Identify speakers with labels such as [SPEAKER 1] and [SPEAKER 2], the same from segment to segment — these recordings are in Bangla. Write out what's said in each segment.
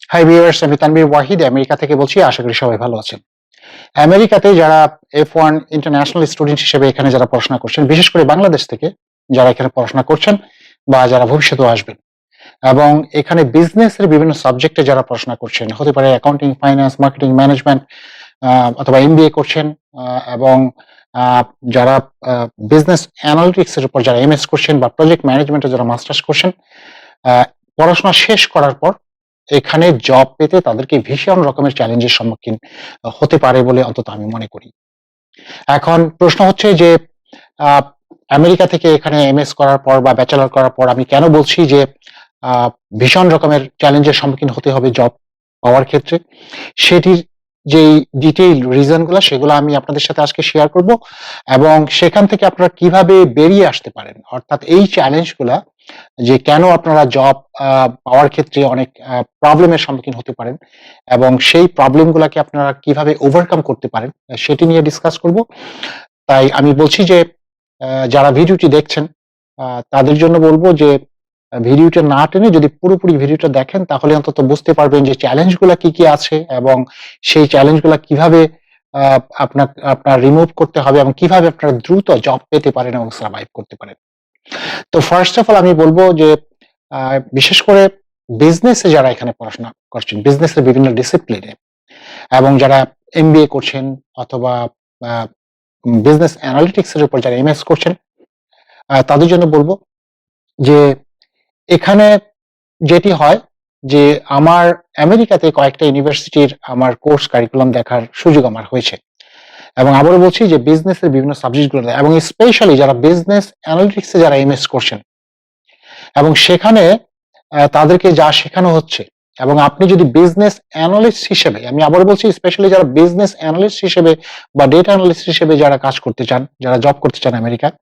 [SPEAKER 1] হাই ভিউয়ার্স, আমি তানভীর ওয়াহিদ আমেরিকা থেকে বলছি। আশা করি সবাই ভালো আছেন। আমেরিকাতে যারা F1 ইন্টারন্যাশনাল স্টুডেন্ট হিসেবে এখানে যারা পড়াশোনা করছেন, বিশেষ করে বাংলাদেশ থেকে যারা এখানে পড়াশোনা করছেন বা যারা ভবিষ্যতেও আসবেন, এবং এখানে বিজনেসের বিভিন্ন সাবজেক্টে যারা পড়াশোনা করছেন, হতে পারে অ্যাকাউন্টিং, ফাইন্যান্স, মার্কেটিং, ম্যানেজমেন্ট, অথবা MBA করছেন, এবং যারা বিজনেস অ্যানালিটিক্স এর উপর যারা MS করছেন বা প্রজেক্ট ম্যানেজমেন্টে যারা মাস্টার্স করছেন, আহ, পড়াশোনা শেষ করার পর এখানে জব পেতে তাদেরকে ভীষণ রকমের চ্যালেঞ্জের সম্মুখীন হতে পারে বলে অন্তত আমি মনে করি। এখন প্রশ্ন হচ্ছে যে আহ, আমেরিকা থেকে এখানে MS করার পর বা ব্যাচেলর করার পর আমি কেন বলছি যে আহ, ভীষণ রকমের চ্যালেঞ্জের সম্মুখীন হতে হবে জব পাওয়ার ক্ষেত্রে, সেটির যেই ডিটেইল রিজনগুলো সেগুলো আমি আপনাদের সাথে আজকে শেয়ার করব, এবং সেখান থেকে আপনারা কিভাবে বেরিয়ে আসতে পারেন, অর্থাৎ এই চ্যালেঞ্জগুলা যে কেন আপনারা জব পাওয়ার ক্ষেত্রে অনেক প্রবলেমের সম্মুখীন হতে পারেন এবং সেই প্রবলেমগুলোকে আপনারা কিভাবে ওভারকাম করতে পারেন, সেটি নিয়ে ডিসকাস করব। তাই আমি বলছি যে যারা ভিডিওটি দেখছেন তাদের জন্য বলবো যে ভিডিওটা না টেনে যদি পুরোপুরি ভিডিওটা দেখেন তাহলে অন্তত বুঝতে পারবেন যে চ্যালেঞ্জগুলো কি কি আছে এবং সেই চ্যালেঞ্জগুলো কিভাবে আপনার রিমুভ করতে হবে এবং কিভাবে আপনারা দ্রুত জব পেতে পারেন এবং সার্ভাইভ করতে পারেন। তো ফার্স্ট অফ অল আমি বলবো যে বিশেষ করে বিজনেসে যারা এখানে পড়াশোনা করছেন, বিজনেসের বিভিন্ন ডিসিপ্লিনে, এবং যারা MBA করছেন অথবা বিজনেস অ্যানালিটিক্স এর উপর যারা MS করছেন, তাদের জন্য বলবো যে এখানে যেটি হয় যে আমার আমেরিকাতে কয়েকটা ইউনিভার্সিটির আমার কোর্স কারিকুলাম দেখার সুযোগ আমার হয়েছে, এবং আবারও বলছি যে বিজনেসের বিভিন্ন সাবজেক্টগুলো এবং স্পেশালি যারা বিজনেস অ্যানালিটিক্সে যারা MS করছেন এবং সেখানে তাদেরকে যা শেখানো হচ্ছে, এবং আপনি যদি বিজনেস অ্যানালিস্ট হিসেবে, আমি আবার বলছি স্পেশালি যারা বিজনেস অ্যানালিস্ট হিসেবে বা ডেটা অ্যানালিস্ট হিসেবে যারা কাজ করতে চান, যারা জব করতে চান আমেরিকায়,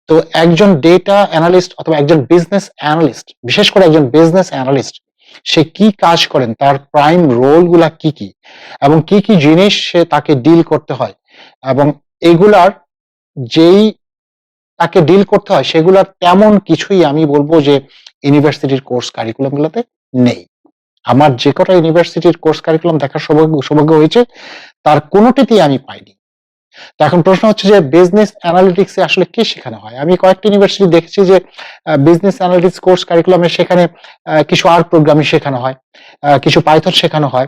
[SPEAKER 1] তো একজন ডেটা অ্যানালিস্ট অথবা একজন বিজনেস অ্যানালিস্ট, বিশেষ করে একজন বিজনেস অ্যানালিস্ট, সে কি কাজ করেন, তার প্রাইম রোল গুলা কি কি এবং কি কি জিনিস সে তাকে ডিল করতে হয়, এবং এগুলার যেই তাকে ডিল করতে হয় সেগুলার তেমন কিছুই আমি বলবো যে ইউনিভার্সিটির কোর্স কারিকুলাম গুলোতে নেই। আমার যে কটা ইউনিভার্সিটির কোর্স কারিকুলাম দেখার সৌভাগ্য হয়েছে তার কোনোটিতেই আমি পাইনি। তো এখন প্রশ্ন হচ্ছে যে বিজনেস অ্যানালিটিক্স এ আসলে কি শেখানো হয়। আমি কয়েকটা ইউনিভার্সিটি দেখেছি যে বিজনেস অ্যানালিটিক্স কোর্স কারিকুলামে সেখানে কিছু আর প্রোগ্রামিং শেখানো হয়, কিছু পাইথন শেখানো হয়,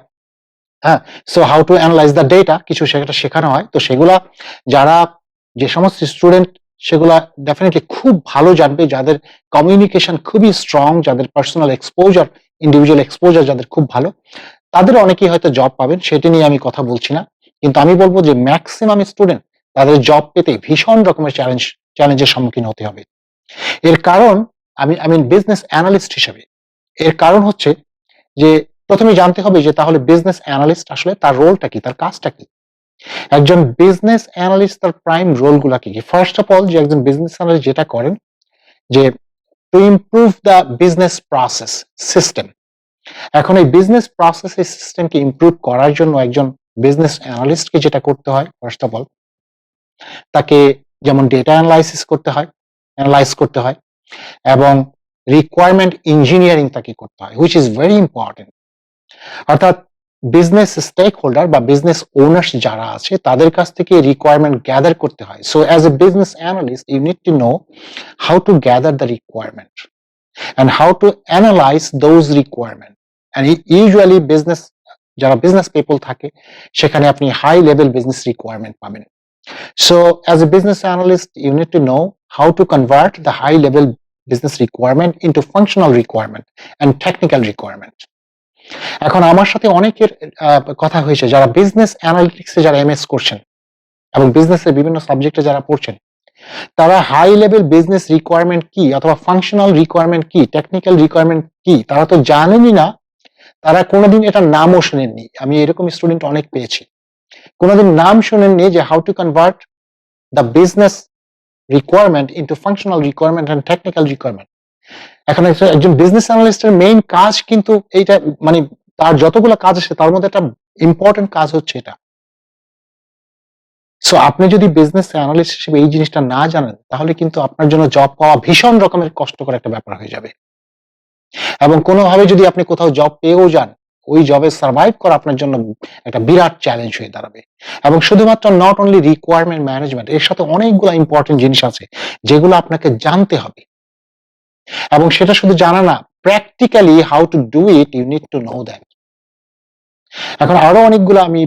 [SPEAKER 1] হ্যাঁ, so how to analyse the data, কিছু সেটা শেখানো হয়। তো সেগুলা যারা, যে সমস্ত স্টুডেন্ট সেগুলা ডেফিনেটলি খুব ভালো জানবে, যাদের কমিউনিকেশন খুবই স্ট্রং, যাদের পার্সোনাল এক্সপোজার, ইন্ডিভিজুয়াল এক্সপোজার যাদের খুব ভালো, তাদের অনেকেই হয়তো জব পাবেন, সেটি নিয়ে আমি কথা বলছি না। কিন্তু আমি বলবো যে ম্যাক্সিমাম স্টুডেন্ট তাদের জব পেতে ভীষণ রকমের চ্যালেঞ্জের সম্মুখীন হতে হবে। এর কারণ, আমি বিজনেস অ্যানালিস্ট হিসেবে, এর কারণ হচ্ছে যে প্রথমে জানতে হবে যে তাহলে বিজনেস অ্যানালিস্ট আসলে তার রোলটা কি, তার কাজটা কি। একজন বিজনেস অ্যানালিস্ট তার প্রাইম রোল গুলা কি কি? ফার্স্ট অফ অল, যে একজন বিজনেস অ্যানালিস্ট যেটা করেন যে to improve the business process system. এখন এই বিজনেস প্রসেস সিস্টেমকে ইমপ্রুভ করার জন্য একজন বিজনেস অ্যানালিস্টকে যেটা করতে হয়, ফার্স্ট অফ অল তাকে যেমন ডেটা অ্যানালাইজ করতে হয়, এবং রিকোয়ারমেন্ট ইঞ্জিনিয়ারিং তাকে করতে হয়, হুইচ ইজ ভেরি ইম্পর্টেন্ট। অর্থাৎ বিজনেস স্টেক হোল্ডার বা বিজনেস ওনার্স যারা আছে তাদের কাছ থেকে রিকোয়ারমেন্ট গ্যাদার করতে হয়। So as a business analyst you need to know how to gather the requirement and how to analyze those requirement, and usually business, যারা বিজনেস পিপল থাকে সেখানে আপনি হাই লেভেল বিজনেস রিকোয়ারমেন্ট পাবেন। So as a business analyst you need to know how to convert the high level business requirement into functional requirement and technical requirement. এখন আমার সাথে অনেকের কথা হয়েছে যারা বিজনেস অ্যানালিটিক্সে যারা MS করছেন এবং বিজনেসের বিভিন্ন সাবজেক্টে যারা পড়ছেন, তারা হাই লেভেল বিজনেস রিকোয়ারমেন্ট কি অথবা ফাংশনাল রিকোয়ারমেন্ট কি, টেকনিক্যাল রিকোয়ারমেন্ট কি, তারা তো জানেনই না। তারা কোনোদিন এটার নামও শুনেননি। আমি এরকম স্টুডেন্ট অনেক পেয়েছি, কোনোদিন নাম শুনেননি যে how to convert the business requirement into functional requirement and technical requirement. এখন একজন বিজনেস অ্যানালিস্টের মেইন কাজ কিন্তু এইটা, মানে তার যতগুলো কাজ আছে তার মধ্যে একটা ইম্পর্টেন্ট কাজ হচ্ছে এটা। সো আপনি যদি বিজনেস অ্যানালিস্ট হিসেবে এই জিনিসটা না জানেন তাহলে কিন্তু আপনার জন্য জব পাওয়া ভীষণ রকমের কষ্টকর একটা ব্যাপার হয়ে যাবে, এবং কোনোভাবে যদি আপনি কোথাও জব পেয়েও যান ওই জবে সার্ভাইভ করা আপনার জন্য একটা বিরাট চ্যালেঞ্জ হয়ে দাঁড়াবে। এবং শুধুমাত্র নট অনলি রিকোয়ারমেন্ট ম্যানেজমেন্ট, এর সাথে অনেকগুলো ইম্পর্টেন্ট জিনিস আছে যেগুলো আপনাকে জানতে হবে। এবং সেটা শুধু জানা না, practically how to do it, you need to know that. এখন আরো অনেকগুলো আমি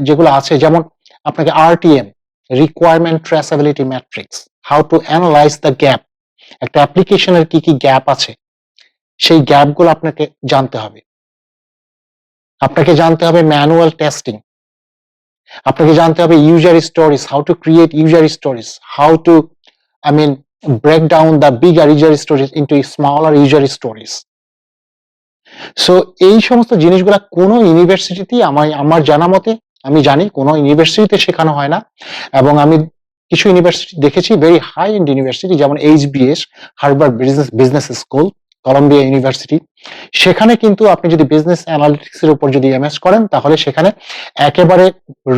[SPEAKER 1] যেগুলো আছে, যেমন আপনাকে RTM, requirement traceability matrix, how to analyse the gap, একটা অ্যাপ্লিকেশনের কি কি গ্যাপ আছে সেই গ্যাপগুলো আপনাকে জানতে হবে। আপনাকে জানতে হবে ম্যানুয়াল টেস্টিং, আপনাকে জানতে হবে user stories, how to create user stories, how to I mean break down the bigger user stories into smaller user stories. So এই সমস্ত জিনিসগুলা কোনো ইউনিভার্সিটিতেই আমার জানা মতে, আমি জানি কোনো ইউনিভার্সিটিতে শেখানো হয় না। এবং আমি কিছু ইউনিভার্সিটি দেখেছি, ভেরি হাই এন্ড ইউনিভার্সিটি, যেমন HBS, Harvard business school, Columbia university. সেখানে কিন্তু আপনি যদি বিজনেস অ্যানালিটিক্স এর উপর যদি MS করেন, তাহলে সেখানে একেবারে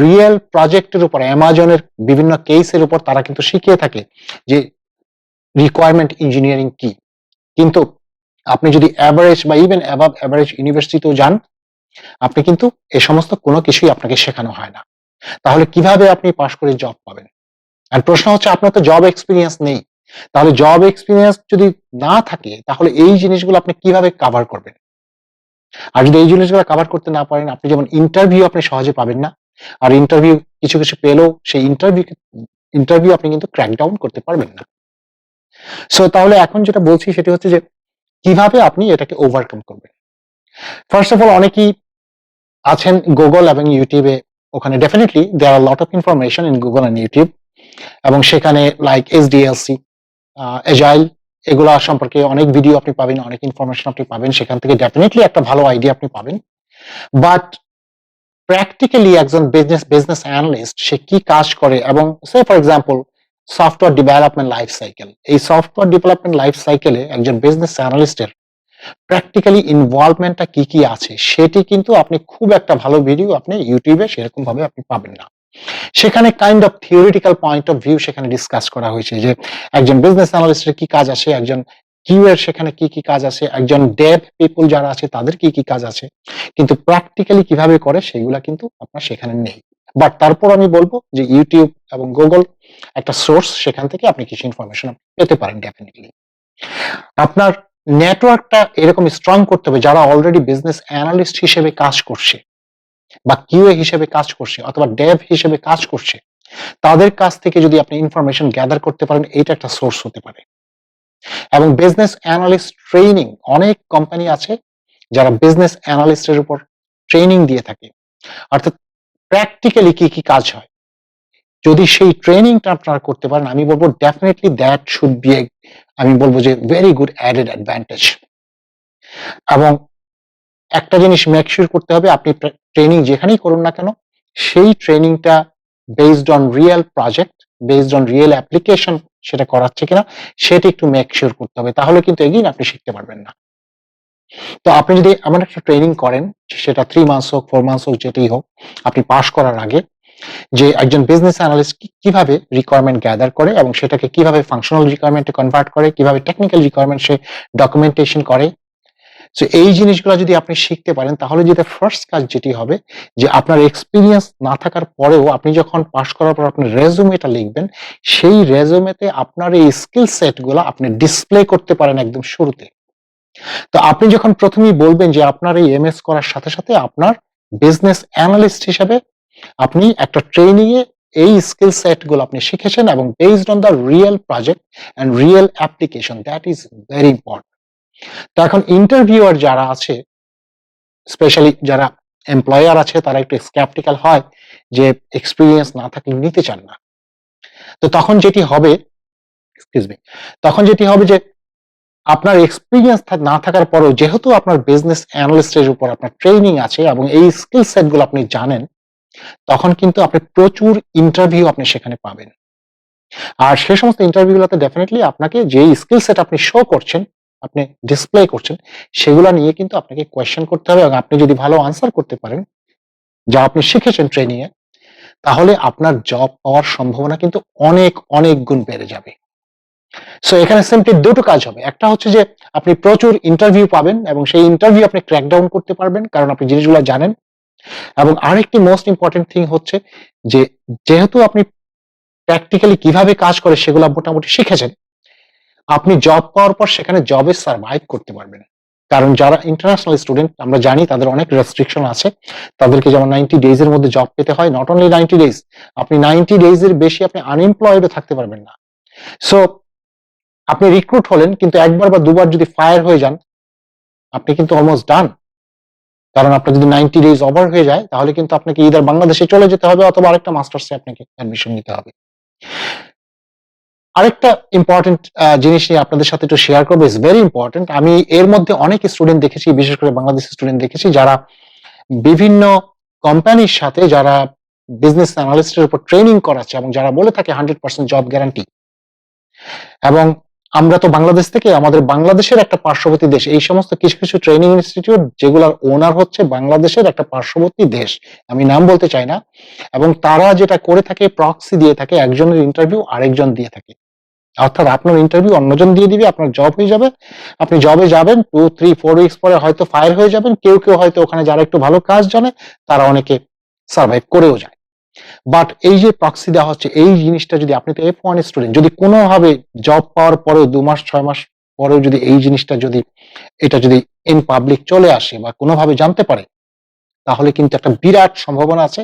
[SPEAKER 1] রিয়েল প্রজেক্টের উপর, অ্যামাজনের বিভিন্ন কেসের উপর তারা কিন্তু শিখিয়ে থাকে যে রিকোয়ারমেন্ট ইঞ্জিনিয়ারিং কি। কিন্তু আপনি যদি অ্যাভারেজ বা ইভেন অ্যাবাভ অ্যাভারেজ ইউনিভার্সিটিতেও যান, আপনি কিন্তু এ সমস্ত কোনো কিছুই আপনাকে শেখানো হয় না। তাহলে কিভাবে আপনি পাশ করে জব পাবেন? আর প্রশ্ন হচ্ছে, আপনার তো জব এক্সপেরিয়েন্স নেই। তাহলে জব এক্সপেরিয়েন্স যদি না থাকে, তাহলে এই জিনিসগুলো আপনি কিভাবে কভার করবেন? আর যদি এই জিনিসগুলো কভার করতে না পারেন, আপনি যেমন ইন্টারভিউ আপনি সহজে পাবেন না। আর ইন্টারভিউ কিছু পেলেও সেই ইন্টারভিউ আপনি কিন্তু ক্র্যাক ডাউন করতে পারবেন না। সো তাহলে এখন যেটা বলছি সেটা হচ্ছে যে কিভাবে আপনি এটাকে ওভারকাম করবেন। ফার্স্ট অফ অল, অনেকেই আছেন গুগল এবং ইউটিউবে, ওখানে definitely there are lot of information in Google and YouTube. এবং সেখানে লাইক SDLC, এজাইল, এগুলা সম্পর্কে অনেক ভিডিও আপনি পাবেন, অনেক ইনফরমেশন আপনি পাবেন, সেখান থেকে ডেফিনেটলি একটা ভালো আইডিয়া আপনি পাবেন। বাট প্র্যাকটিক্যালি একজন বিজনেস অ্যানালিস্ট সে কি কাজ করে, এবং সে for example software development life cycle, এই সফটওয়্যার ডেভেলপমেন্ট লাইফ সাইকেলে একজন বিজনেস অ্যানালিস্টের প্র্যাকটিক্যালি ইনভলভমেন্টটা কি কি আছে, সেটি কিন্তু আপনি খুব একটা ভালো ভিডিও আপনি ইউটিউবে সেরকম ভাবে আপনি পাবেন না। সেখানে kind of theoretical point of view সেখানে ডিসকাস করা হয়েছে যে একজন বিজনেস অ্যানালিস্টের কি কাজ আছে, একজন কিউ এর সেখানে কি কি কাজ আছে, একজন ডেভ পিপল যারা আছে তাদের কি কি কাজ আছে, কিন্তু প্র্যাকটিক্যালি কিভাবে করে সেগুলা কিন্তু আপনার সেখানে নেই। বাট তারপর আমি বলবো যে ইউটিউব এবং গুগল একটা সোর্স, সেখান থেকে আপনি কিছু ইনফরমেশন পেতে পারেন ডেফিনেটলি। আপনার নেটওয়ার্কটা এরকম স্ট্রং করতে হবে, যারা অলরেডি বিজনেস অ্যানালিস্ট হিসেবে কাজ করছে বা কিউএ হিসেবে কাজ করছে অথবা ডেভ হিসেবে কাজ করছে, তাদের কাছ থেকে যদি আপনি ইনফরমেশন গ্যাদার করতে পারেন, এটা একটা সোর্স হতে পারে। এবং বিজনেস অ্যানালিস্ট ট্রেনিং, অনেক কোম্পানি আছে যারা বিজনেস অ্যানালিস্টের উপর ট্রেনিং দিয়ে থাকে, অর্থাৎ প্র্যাকটিক্যালি কি কি কাজ হয়, যদি সেই ট্রেনিংটা আপনারা করতে পারেন, আমি বলবো ডেফিনেটলি দ্যাট শুড বি, আমি বলবো যে ভেরি গুড অ্যাডেড অ্যাডভান্টেজ। এবং একটা জিনিস মেক শিওর করতে হবে, আপনি ট্রেনিং যেখানেই করুন না কেন, সেই ট্রেনিংটা based on real project, based on real application সেটা করাচ্ছে কিনা, সেটা একটু মেক শিওর করতে হবে। তাহলে কিন্তু এগেইন আপনি শিখতে পারবেন না। তো আপনি যদি এমন একটা ট্রেনিং করেন, সেটা 3 মান্থস হোক, 4 মান্থস হোক, যেটাই হোক, আপনি পাস করার আগে, যে একজন বিজনেস অ্যানালিস্ট কিভাবে রিকোয়ারমেন্ট গ্যাদার করে এবং সেটাকে কিভাবে ফাংশনাল রিকোয়ারমেন্টে কনভার্ট করে, কিভাবে টেকনিক্যাল রিকোয়ারমেন্ট সে ডকুমেন্টেশন করে। সো এই জিনিসগুলো যদি আপনি শিখতে পারেন, তাহলে যেটা ফার্স্ট কাজ যেটি হবে, যে আপনার এক্সপেরিয়েন্স না থাকার পরেও আপনি যখন পাস করার পর আপনার রেজুমেটা লিখবেন, সেই রেজুমেতে আপনার এই স্কিল সেট গুলো আপনি ডিসপ্লে করতে পারেন একদম শুরুতে। তো আপনি যখন প্রথমেই বলবেন যে আপনার এই MS করার সাথে সাথে আপনার বিজনেস অ্যানালিস্ট হিসেবে আপনি একটা ট্রেনিং এ এই স্কিল সেট গুলো আপনি শিখেছেন, এবং based on the real project and real application, that is very important. তো এখন ইন্টারভিউয়ার যারা আছে, স্পেশালি যারা এমপ্লয়ার আছে, তারা একটু স্কেপটিক্যাল হয় যে এক্সপেরিয়েন্স না থাকলে নিতে চান না। তো তখন যেটি হবে, এক্সকিউজ মি, তখন যেটি হবে যে আপনার এক্সপেরিয়েন্স না থাকার পরেও, যেহেতু আপনার বিজনেস অ্যানালিস্টের উপর আপনার ট্রেনিং আছে এবং এই স্কিল সেট গুলো আপনি জানেন, তখন কিন্তু আপনি প্রচুর ইন্টারভিউ আপনি সেখানে পাবেন। আর সেই সমস্ত ইন্টারভিউ গুলোতে ডেফিনেটলি আপনাকে যে স্কিল সেট আপনি শো করছেন, আপনি ডিসপ্লে করছেন, সেগুলা নিয়ে কিন্তু আপনাকে কোয়েশ্চেন করতে হবে, এবং আপনি যদি ভালো আনসার করতে পারেন যা আপনি শিখেছেন ট্রেনিং এ, তাহলে আপনার জব পাওয়ার সম্ভাবনা কিন্তু অনেক অনেক গুণ বেড়ে যাবে। সো এখানে সিম্পলি দুটো কাজ হবে। একটা হচ্ছে যে আপনি প্রচুর ইন্টারভিউ পাবেন এবং সেই ইন্টারভিউ আপনি ক্র্যাক ডাউন করতে পারবেন কারণ আপনি জিনিসগুলো জানেন। এবং আরেকটি মোস্ট ইম্পোর্টেন্ট থিং হচ্ছে যে যেহেতু আপনি প্র্যাকটিক্যালি কিভাবে কাজ করে সেগুলো মোটামুটি শিখেছেন, আপনি জব পাওয়ার পর সেখানে জবে সারভাইভ করতে পারবেন। কারণ যারা ইন্টারন্যাশনাল স্টুডেন্ট আমরা জানি তাদের অনেক রেস্ট্রিকশন আছে। তাদেরকে যেমন 90 ডেজ এর মধ্যে জব পেতে হয়। নট অনলি 90 ডেজ, আপনি 90 ডেজ এর বেশি আপনি আনএমপ্লয়েড ও থাকতে পারবেন না। সো আপনি রিক্রুট হলেন কিন্তু একবার বা দুবার যদি ফায়ার হয়ে যান, আপনি কিন্তু অলমোস্ট ডান। কারণ আপনার যদি 90 ডেজ ওভার হয়ে যায় তাহলে কিন্তু আপনাকে ইদার বাংলাদেশে চলে যেতে হবে অথবা আরেকটা মাস্টার্সে আপনাকে অ্যাডমিশন নিতে হবে। আরেকটা ইম্পর্টেন্ট জিনিস নিয়ে আপনাদের সাথে একটু শেয়ার করবো, ইজ ভেরি ইম্পর্টেন্ট। আমি এর মধ্যে অনেক স্টুডেন্ট দেখেছি, বিশেষ করে বাংলাদেশি স্টুডেন্ট দেখেছি যারা বিভিন্ন কোম্পানির সাথে যারা বিজনেস অ্যানালিস্টের উপর ট্রেনিং করাচ্ছে এবং যারা বলে থাকে 100% জব গ্যারান্টি। এবং আমরা তো বাংলাদেশ থেকে, আমাদের বাংলাদেশের একটা পার্শ্ববর্তী দেশ, এই সমস্ত কিছু কিছু ট্রেনিং ইনস্টিটিউট যেগুলোর ওনার হচ্ছে বাংলাদেশের একটা পার্শ্ববর্তী দেশ, আমি নাম বলতে চাই না, এবং তারা যেটা করে থাকে প্রক্সি দিয়ে থাকে, একজনের ইন্টারভিউ আরেকজন দিয়ে থাকে। অর্থাৎ আপনার ইন্টারভিউ অন্যজন দিয়ে দিবে, আপনার জব হয়ে যাবে, আপনি জবে যাবেন, 2, 3, 4 উইকস পরে হয়তো ফায়ার হয়ে যাবেন। কেউ কেউ হয়তো ওখানে যারা একটু ভালো কাজ জানে তারা অনেকে সার্ভাইভ করেও যায়। বাট এই যে প্রক্সি দেওয়া হচ্ছে, এই জিনিসটা যদি আপনি তো F1 স্টুডেন্ট, যদি কোনোভাবে জব পাওয়ার পরেও 2 মাস 6 মাস পরেও যদি এই জিনিসটা যদি এটা যদি ইন পাবলিক চলে আসে বা কোনোভাবে জানতে পারে, তাহলে কিন্তু একটা বিরাট সম্ভাবনা আছে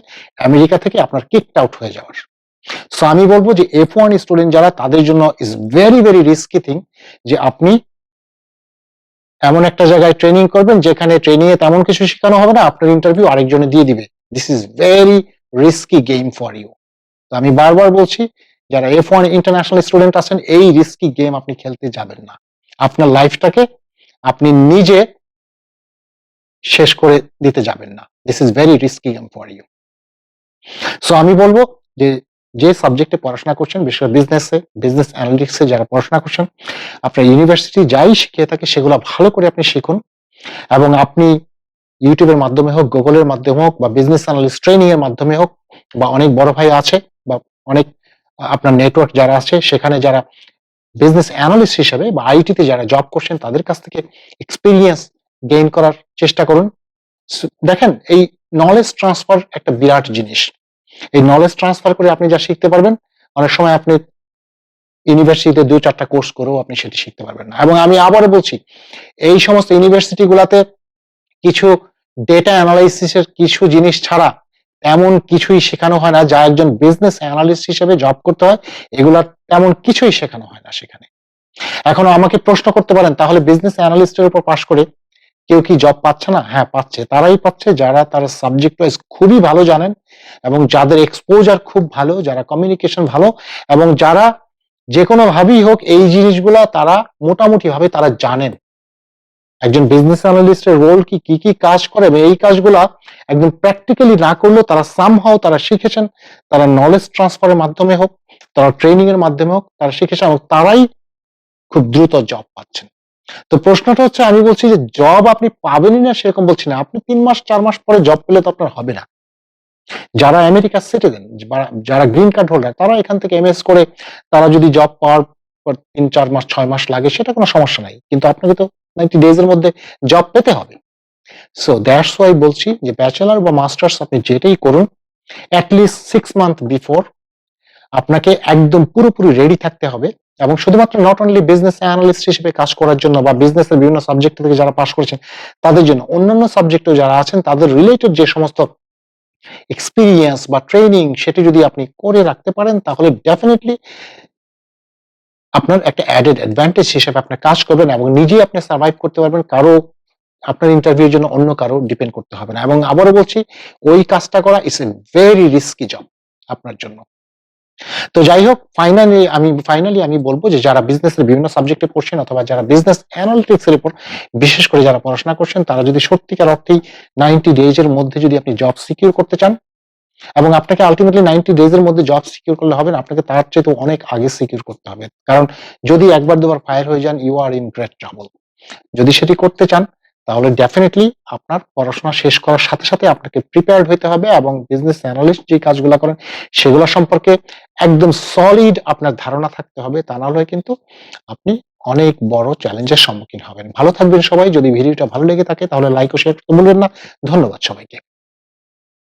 [SPEAKER 1] আমেরিকা থেকে আপনার কিকড আউট হয়ে যাওয়ার। সো আমি বলবো যে F1 স্টুডেন্ট যারা, তাদের জন্য is very very risky thing যে আপনি এমন একটা জায়গায় ট্রেনিং করবেন যেখানে ট্রেনিং এ তেমন কিছু শেখানো হবে না, আপনার ইন্টারভিউ আরেকজনে দিয়ে দিবে। This is very risky game for you. তো আমি বারবার বলছি, যারা F1 ইন্টারন্যাশনাল স্টুডেন্ট আছেন, এই রিস্কি গেম আপনি খেলতে যাবেন না। আপনার লাইফটাকে আপনি নিজে শেষ করে দিতে যাবেন না। This is very risky game for you. So আমি বলবো যে যে সাবজেক্টে পড়াশোনা করছেন, বিশেষ করে বিজনেসে, বিজনেস অ্যানালিটিক্সে যারা পড়াশোনা করছেন, আপনার ইউনিভার্সিটি যাই শিখিয়ে থাকে সেগুলো ভালো করে আপনি শিখুন। এবং আপনি ইউটিউবের মাধ্যমে হোক, গুগলের মাধ্যমে হোক, বা বিজনেস অ্যানালিস্ট ট্রেনিং এর মাধ্যমে হোক, বা অনেক বড় ভাই আছে বা অনেক আপনার নেটওয়ার্ক যারা আছে সেখানে যারা বিজনেস অ্যানালিস্ট হিসেবে বা আইটিতে যারা জব করছেন তাদের কাছ থেকে এক্সপিরিয়েন্স গেইন করার চেষ্টা করুন। দেখেন, এই নলেজ ট্রান্সফার একটা বিরাট জিনিস। এই নলেজ ট্রান্সফার করে আপনি যা শিখতে পারবেন, অনেক সময় আপনি ইউনিভার্সিটিতে 2-4টা কোর্স করেও আপনি সেটি শিখতে পারবেন না। এবং আমি আবারও বলছি, এই সমস্ত ইউনিভার্সিটি গুলাতে কিছু ডেটা অ্যানালাইসিসের কিছু জিনিস ছাড়া এমন কিছুই শেখানো হয় না, যা একজন বিজনেস অ্যানালিস্ট হিসেবে জব করতে হয়। এগুলার তেমন কিছুই শেখানো হয় না সেখানে। এখনো আমাকে প্রশ্ন করতে পারেন, তাহলে বিজনেস অ্যানালিস্টের উপর পাশ করে কেউ কি জব পাচ্ছে না? হ্যাঁ, পাচ্ছে। তারাই পাচ্ছে যারা তার সাবজেক্ট ওয়াইজ খুবই ভালো জানেন এবং যাদের এক্সপোজার খুব ভালো, যারা কমিউনিকেশন ভালো, এবং যারা যেকোনো ভাবেই হোক এই জিনিসগুলা তারা মোটামুটি ভাবে তারা জানেন। একজন বিজনেস অ্যানালিস্টের রোল কি, কি কাজ করে, এবং এই কাজগুলা একদম প্র্যাকটিক্যালি না করলেও তারা সামহাউ তারা শিখেছেন। তারা নলেজ ট্রান্সফারের মাধ্যমে হোক, তারা ট্রেনিং এর মাধ্যমে হোক, তারা শিখেছেন এবং তারাই খুব দ্রুত জব পাচ্ছেন। তো প্রশ্নটা হচ্ছে, আমি বলছি যে জব আপনি পাবেনই না সেরকম বলছি না। আপনি 3 মাস 4 মাস পরে জব পেলে তো আপনার হবে না। যারা আমেরিকার সিটিজেন, যারা গ্রিন কার্ড হোল্ডার, তারা এখান থেকে এমএস করে তারা যদি জব পাওয়ার পর 3-4 মাস 6 মাস লাগে সেটা কোনো সমস্যা নাই। কিন্তু আপনাকে তো 90 ডেজ এর মধ্যে জব পেতে হবে। সো দ্যাটস ওয়াই বলছি যে ব্যাচেলর বা মাস্টার্স আপনি যেটাই করুন, এট লিস্ট 6 মান্থ বিফোর আপনাকে একদম পুরোপুরি রেডি থাকতে হবে। এবং শুধুমাত্র নট অনলি বিজনেস অ্যানালিস্ট হিসেবে কাজ করার জন্য বা বিজনেসের বিভিন্ন সাবজেক্ট থেকে যারা পাশ করেছেন তাদের জন্য, অন্যান্য সাবজেক্টেও যারা আছেন তাদের রিলেটেড যে সমস্ত এক্সপেরিয়েন্স বা ট্রেনিং সেটি যদি আপনি করে রাখতে পারেন, তাহলে ডেফিনিটলি আপনার একটা অ্যাডেড অ্যাডভান্টেজ হিসেবে আপনার কাজ করবেন এবং নিজেই আপনি সার্ভাইভ করতে পারবেন। কারো আপনার ইন্টারভিউর জন্য অন্য কারো ডিপেন্ড করতে হবে না। এবং আবারও বলছি, ওই কাজটা করা is a very risky job আপনার জন্য। তো যাই হোক, ফাইনালি আমি বলব যে যারা বিজনেসের বিভিন্ন সাবজেক্টে পড়ছেন অথবা যারা বিজনেস অ্যানালিটিক্স এর উপর বিশেষ করে যারা পড়াশোনা করছেন, তারা যদি সত্যিকার অর্থেই 90 ডেজ এর মধ্যে যদি আপনি জব সিকিউর করতে চান, এবং আপনাকে আলটিমেটলি 90 ডেজ এর মধ্যে জব সিকিউর করলে হবে না, আপনাকে তার চেয়ে অনেক আগে সিকিউর করতে হবে। কারণ যদি একবার দুবার ফায়ার হয়ে যান, you are in great trouble. যদি সেটি করতে চান তাহলে ডেফিনিটলি আপনার পড়াশোনা শেষ করার সাথে, সাথে আপনাকে প্রিপেয়ার্ড হইতে হবে এবং বিজনেস অ্যানালিস্ট যে কাজগুলা করেন সেগুলা সম্পর্কে একদম সলিড আপনার ধারণা থাকতে হবে। তা না হলে কিন্তু আপনি অনেক বড় চ্যালেঞ্জের সম্মুখীন হবেন। ভালো থাকবেন সবাই। যদি ভিডিওটা ভালো লেগে থাকে তাহলে লাইক ও শেয়ার করতে ভুলবেন না। ধন্যবাদ সবাইকে।